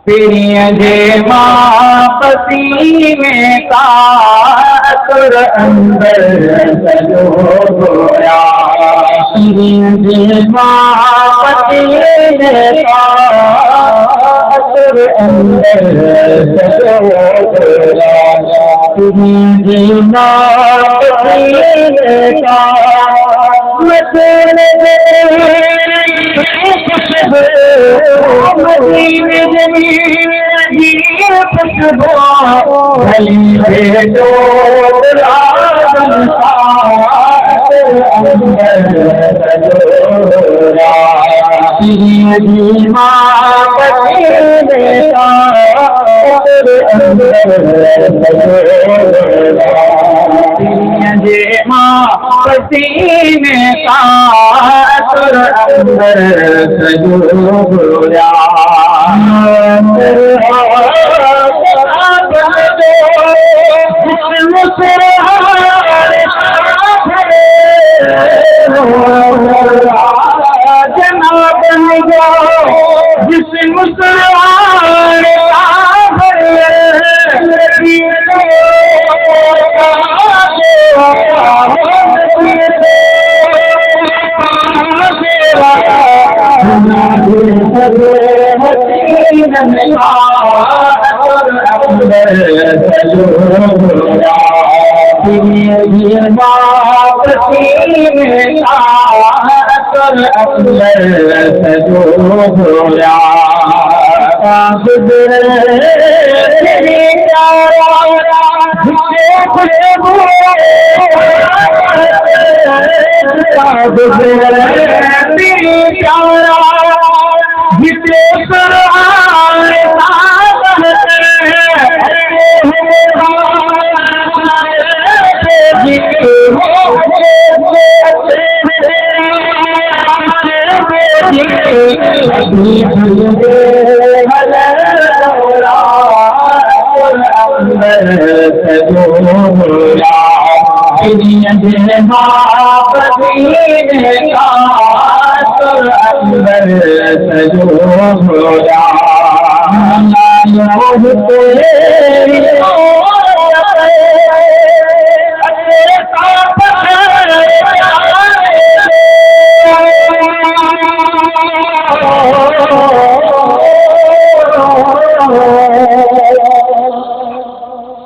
पिरिय जे मां पसीने का असुर अंदर सजो गोया। पिरिय जे मां पसीने का असुर अंदर सजो गोया। पिरिय जे मां पसीने का पसीने का असुर अंदर सजो गोया। जिस मुसलमान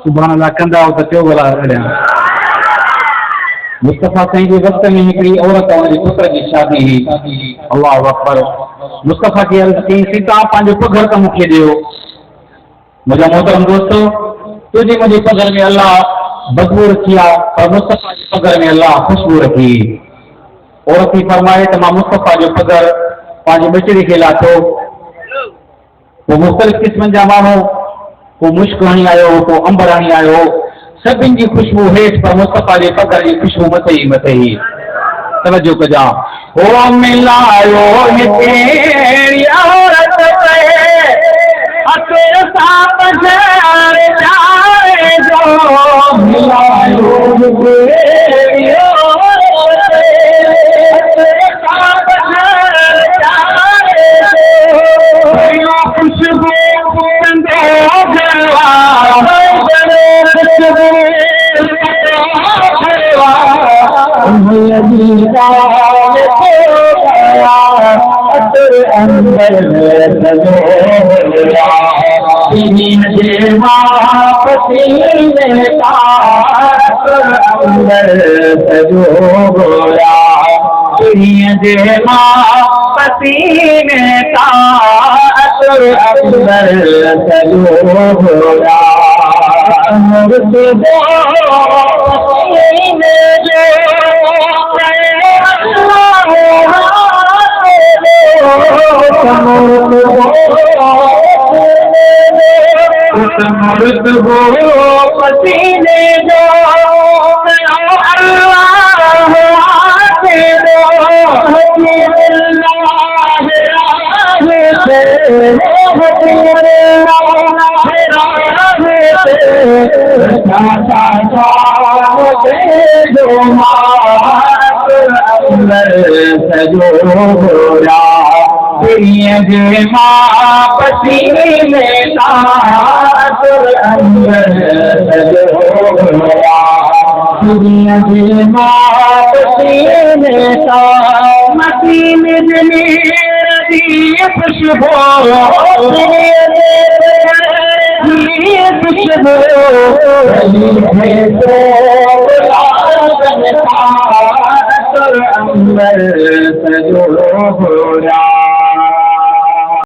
सुभान अल्लाह कंदा हो तो भला मुस्तफ़ा साईं जे वक़्त में हिकिड़ी औरत उन जे पुट जी शादी हुई। अल्लाहु अकबर। मुस्तफ़ा खे अर्ज़ कई सीता पंहिंजो पघर त मूंखे ॾियो। मुंहिंजा मोहतरम दोस्तो, तुंहिंजे मुंहिंजे पघर में अल्लाह बदबू रखी आहे, पर मुस्तफ़ा जे पघर में अल्लाह ख़ुशबू रखी। औरत ही फरमाए त मां मुस्तफ़ा जो पघर पंहिंजे ॿचिड़े खे लाथो। पोइ मुख़्तलिफ़ क़िस्मनि जा माण्हू, को मुश्क हणी आयो, को अंबर हणी आयो, सभिनि जी ख़ुशबू हेठि, पर मुस्तफ़ा जे पघर जी ख़ुशबू मथे ई। तवजो कजा। ओ मिलायो हिते औरत पे अके साथ घर जाए जो। मिलायो हिते औरत पे अके साथ घर जाए जो। खुशबू कंदे गवा अंदर सजो गोया। पिरिय जे मां पसीने का अंदर सजो गोया। पिरिय जे मां पसीने का असुर अंदर सजो गोया। मर्द हो पसीने जो दुनिया जे मां पसीने तार अंदर दुनिया जे मां पसीने तार मसीने जनी खुशबू अंदर सजो हो